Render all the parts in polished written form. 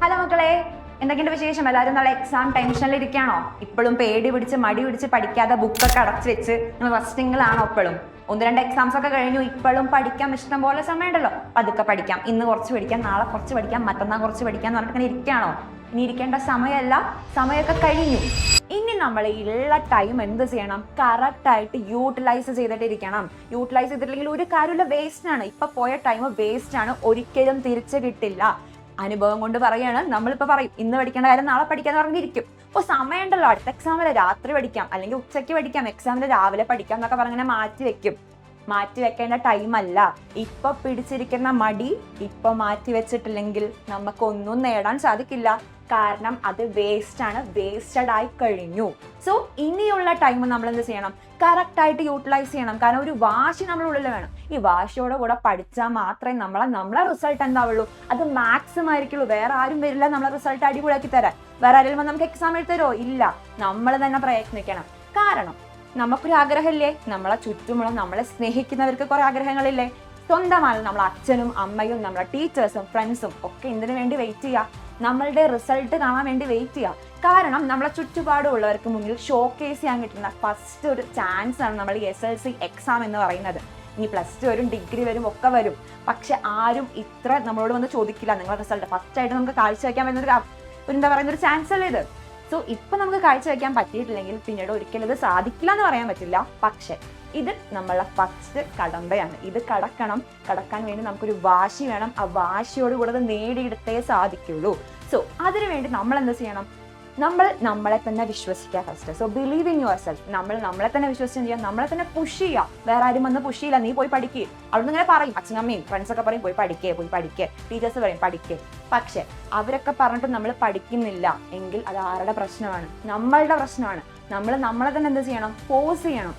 Hello മക്കളെ, എന്തൊക്കെയുണ്ട് വിശേഷം? എല്ലാവരും നല്ല എക്സാം ടെൻഷനിൽ ഇരിക്കുകയാണോ? ഇപ്പോഴും പേടി പിടിച്ച് മടി പിടിച്ച് പഠിക്കാതെ ബുക്കൊക്കെ അടച്ചു വെച്ച് റെസ്റ്റിംഗിലാണോ? ഇപ്പോഴും 1-2 എക്സാംസ് ഒക്കെ കഴിഞ്ഞു, ഇപ്പോഴും പഠിക്കാം ഇഷ്ടം പോലെ സമയമുണ്ടല്ലോ. പതുക്കെ പഠിക്കാം, ഇന്ന് കുറച്ച് പഠിക്കാം, നാളെ കുറച്ച് പഠിക്കാം, മറ്റന്നാൾ കുറച്ച് പഠിക്കാം എന്ന് പറഞ്ഞിട്ട് ഇങ്ങനെ ഇരിക്കുകയാണോ? ഇനി ഇരിക്കേണ്ട സമയമല്ല, സമയമൊക്കെ കഴിഞ്ഞു. ഇനി നമ്മൾ ഉള്ള ടൈം എന്ത് ചെയ്യണം? കറക്റ്റ് ആയിട്ട് യൂട്ടിലൈസ് ചെയ്തിട്ട് ഇരിക്കണം. യൂട്ടിലൈസ് ചെയ്തിട്ടില്ലെങ്കിൽ ഒരു കാര്യമില്ല, വേസ്റ്റ് ആണ്. ഇപ്പൊ പോയ ടൈം വേസ്റ്റ് ആണ്, ഒരിക്കലും തിരിച്ചു കിട്ടില്ല. അനുഭവം കൊണ്ട് പറയാണ്. നമ്മളിപ്പോ പറയും ഇന്ന് പഠിക്കേണ്ട കാര്യം നാളെ പഠിക്കാന്ന് പറഞ്ഞിരിക്കും. അപ്പോൾ സമയമുണ്ടല്ലോ, അടുത്ത എക്സാമില് രാത്രി പഠിക്കാം, അല്ലെങ്കിൽ ഉച്ചയ്ക്ക് പഠിക്കാം, എക്സാമില് രാവിലെ പഠിക്കാം എന്നൊക്കെ പറഞ്ഞിങ്ങനെ മാറ്റി വെക്കേണ്ട ടൈമല്ല. ഇപ്പൊ പിടിച്ചിരിക്കുന്ന മടി ഇപ്പൊ മാറ്റി വെച്ചിട്ടില്ലെങ്കിൽ നമുക്കൊന്നും നേടാൻ സാധിക്കില്ല. കാരണം അത് വേസ്റ്റഡ് ആയി കഴിഞ്ഞു. സോ ഇനിയുള്ള ടൈം നമ്മൾ എന്ത് ചെയ്യണം? കറക്റ്റ് ആയിട്ട് യൂട്ടിലൈസ് ചെയ്യണം. കാരണം ഒരു വാശി നമ്മുടെ ഉള്ളിൽ വേണം. ഈ വാശിയോടെ കൂടെ പഠിച്ചാൽ മാത്രമേ നമ്മളെ റിസൾട്ട് എന്താവുള്ളൂ, അത് മാക്സിമം ആയിരിക്കുള്ളൂ. വേറെ ആരും വരില്ല നമ്മളെ റിസൾട്ട് അടിപൊളിയാക്കി തരാൻ. വേറെ ആരെങ്കിലും വന്ന് നമുക്ക് എക്സാം എഴുതരോ? ഇല്ല, നമ്മൾ തന്നെ പ്രയത്നിക്കണം. കാരണം നമുക്കൊരു ആഗ്രഹമില്ലേ? നമ്മളെ ചുറ്റുമുള്ള നമ്മളെ സ്നേഹിക്കുന്നവർക്ക് കുറെ ആഗ്രഹങ്ങളില്ലേ? സ്വന്തമാണ് നമ്മളെ അച്ഛനും അമ്മയും നമ്മളെ ടീച്ചേഴ്സും ഫ്രണ്ട്സും ഒക്കെ എന്തിനു വേണ്ടി വെയിറ്റ് ചെയ്യുക? നമ്മളുടെ റിസൾട്ട് കാണാൻ വേണ്ടി വെയിറ്റ് ചെയ്യുക. കാരണം നമ്മളെ ചുറ്റുപാടുള്ളവർക്ക് മുന്നിൽ ഷോക്കേസ് ചെയ്യാൻ കിട്ടുന്ന ഫസ്റ്റ് ഒരു ചാൻസ് ആണ് നമ്മൾ SLC എക്സാം എന്ന് പറയുന്നത്. ഇനി +2 വരും, ഡിഗ്രി വരും, ഒക്കെ വരും. പക്ഷെ ആരും ഇത്ര നമ്മളോട് വന്ന് ചോദിക്കില്ല നിങ്ങളുടെ റിസൾട്ട്. ഫസ്റ്റ് ആയിട്ട് നമുക്ക് കാഴ്ചവെക്കാൻ പറ്റുന്ന ഒരു ചാൻസ് അല്ലേ ഇത്. സോ ഇപ്പൊ നമുക്ക് കാഴ്ചവെക്കാൻ പറ്റിയിട്ടില്ലെങ്കിൽ പിന്നീട് ഒരിക്കലും ഇത് സാധിക്കില്ല എന്ന് പറയാൻ പറ്റില്ല. പക്ഷെ ഇത് നമ്മളെ ഫസ്റ്റ് കടമ്പയാണ്. ഇത് കടക്കാൻ വേണ്ടി നമുക്കൊരു വാശി വേണം. ആ വാശിയോട് കൂടെ അത് നേടിയെടുത്തേ സാധിക്കുള്ളൂ. സോ അതിനുവേണ്ടി നമ്മൾ എന്ത് ചെയ്യണം? നമ്മളെ തന്നെ വിശ്വസിക്കുക first. So believe in your self. നമ്മളെ തന്നെ വിശ്വസിച്ച് ചെയ്യാം, നമ്മളെ തന്നെ പുഷ് ചെയ്യുക. വേറെ ആരും വന്ന് പുഷ് ചെയ്യില്ല. നീ പോയി പഠിക്കുക. അവിടുന്ന് ഇങ്ങനെ പറയും, അച്ഛനമ്മയും ഫ്രണ്ട്സൊക്കെ പറയും പോയി പഠിക്കേ, ടീച്ചേഴ്സ് പറയും പഠിക്കേ. പക്ഷെ അവരൊക്കെ പറഞ്ഞിട്ട് നമ്മൾ പഠിക്കുന്നില്ല എങ്കിൽ അത് ആരുടെ പ്രശ്നമാണ്? നമ്മളുടെ പ്രശ്നമാണ്. നമ്മളെ തന്നെ എന്ത് ചെയ്യണം? ഫോഴ്സ് ചെയ്യണം.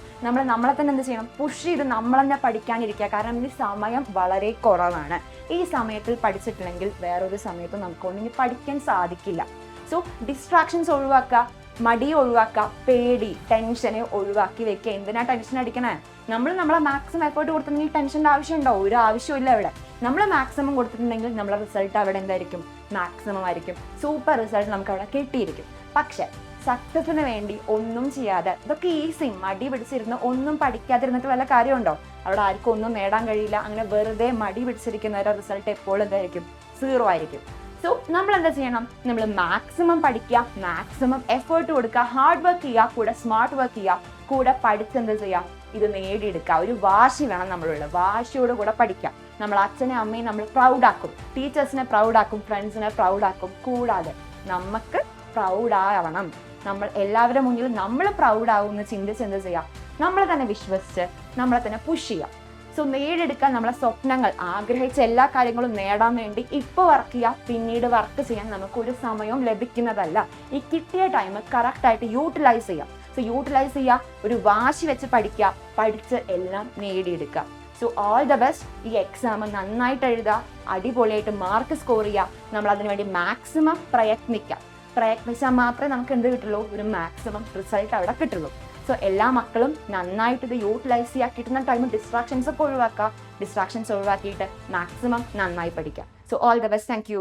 നമ്മളെ തന്നെ എന്ത് ചെയ്യണം? പുഷ് ചെയ്ത് നമ്മൾ തന്നെ പഠിക്കാനിരിക്കുക. കാരണം ഈ സമയം വളരെ കുറവാണ്. ഈ സമയത്തിൽ പഠിച്ചിട്ടില്ലെങ്കിൽ വേറൊരു സമയത്തും നമുക്കൊന്നും പഠിക്കാൻ സാധിക്കില്ല. സോ ഡിസ്ട്രാക്ഷൻസ് ഒഴിവാക്കുക, മടി ഒഴിവാക്കുക, പേടി ടെൻഷനെ ഒഴിവാക്കി വെക്കുക. എന്തിനാ ടെൻഷൻ അടിക്കണേ? നമ്മളെ മാക്സിമം എഫേർട്ട് കൊടുത്തിട്ടുണ്ടെങ്കിൽ ടെൻഷൻ്റെ ആവശ്യമുണ്ടോ? ഒരു ആവശ്യമില്ല. ഇവിടെ നമ്മൾ മാക്സിമം കൊടുത്തിട്ടുണ്ടെങ്കിൽ നമ്മളെ റിസൾട്ട് അവിടെ എന്തായിരിക്കും? മാക്സിമം ആയിരിക്കും. സൂപ്പർ റിസൾട്ട് നമുക്ക് അവിടെ കിട്ടിയിരിക്കും. പക്ഷെ സക്സസിന് വേണ്ടി ഒന്നും ചെയ്യാതെ, ഇതൊക്കെ ഈസി, മടി പിടിച്ചിരുന്ന് ഒന്നും പഠിക്കാതിരുന്നിട്ട് വല്ല കാര്യമുണ്ടോ? അവിടെ ആർക്കും ഒന്നും നേടാൻ കഴിയില്ല. അങ്ങനെ വെറുതെ മടി പിടിച്ചിരിക്കുന്നവരുടെ റിസൾട്ട് എപ്പോഴും എന്തായിരിക്കും? 0 ആയിരിക്കും. സോ നമ്മൾ എന്താ ചെയ്യണം? നമ്മൾ മാക്സിമം പഠിക്കുക, മാക്സിമം എഫേർട്ട് കൊടുക്കുക, ഹാർഡ് വർക്ക് ചെയ്യുക, കൂടെ സ്മാർട്ട് വർക്ക് ചെയ്യുക, കൂടെ പഠിച്ചെന്ത് ചെയ്യുക? ഇത് നേടിയെടുക്കുക. ഒരു വാശി വേണം നമ്മളുള്ള. വാശിയോട് കൂടെ പഠിക്കുക. നമ്മൾ അച്ഛനെ അമ്മയും നമ്മൾ പ്രൗഡാക്കും, ടീച്ചേഴ്സിനെ പ്രൗഡാക്കും, ഫ്രണ്ട്സിനെ പ്രൗഡാക്കും. കൂടാതെ നമുക്ക് പ്രൗഡാവണം. നമ്മൾ എല്ലാവരുടെ മുന്നിൽ നമ്മൾ പ്രൗഡാവും എന്ന് ചിന്തിച്ച് എന്ത് ചെയ്യുക? നമ്മളെ തന്നെ വിശ്വസിച്ച് നമ്മളെ തന്നെ പുഷ് ചെയ്യുക. സോ നേടിയെടുക്കാൻ നമ്മളെ സ്വപ്നങ്ങൾ, ആഗ്രഹിച്ച എല്ലാ കാര്യങ്ങളും നേടാൻ വേണ്ടി ഇപ്പോൾ വർക്ക് ചെയ്യുക. പിന്നീട് വർക്ക് ചെയ്യാൻ നമുക്കൊരു സമയവും ലഭിക്കുന്നതല്ല. ഈ കിട്ടിയ ടൈം കറക്റ്റായിട്ട് യൂട്ടിലൈസ് ചെയ്യുക. സോ യൂട്ടിലൈസ് ചെയ്യുക, ഒരു വാശി വെച്ച് പഠിക്കുക, പഠിച്ച് എല്ലാം നേടിയെടുക്കുക. So all the best. ഈ എക്സാം നന്നായിട്ട് എഴുതുക, അടിപൊളിയായിട്ട് മാർക്ക് സ്കോർ ചെയ്യുക. നമ്മൾ അതിനുവേണ്ടി മാക്സിമം പ്രയത്നിച്ചാൽ മാത്രമേ നമുക്ക് എന്ത് കിട്ടുള്ളൂ? ഒരു മാക്സിമം റിസൾട്ട് അവിടെ കിട്ടുള്ളൂ. സോ എല്ലാ മക്കളും നന്നായിട്ട് ഇത് യൂട്ടിലൈസ് ചെയ്യുക. കിട്ടുന്ന ടൈമിൽ ഡിസ്ട്രാക്ഷൻസ് ഒക്കെ ഒഴിവാക്കുക. ഡിസ്ട്രാക്ഷൻസ് ഒഴിവാക്കിയിട്ട് മാക്സിമം നന്നായി പഠിക്കുക. So all the best. Thank you.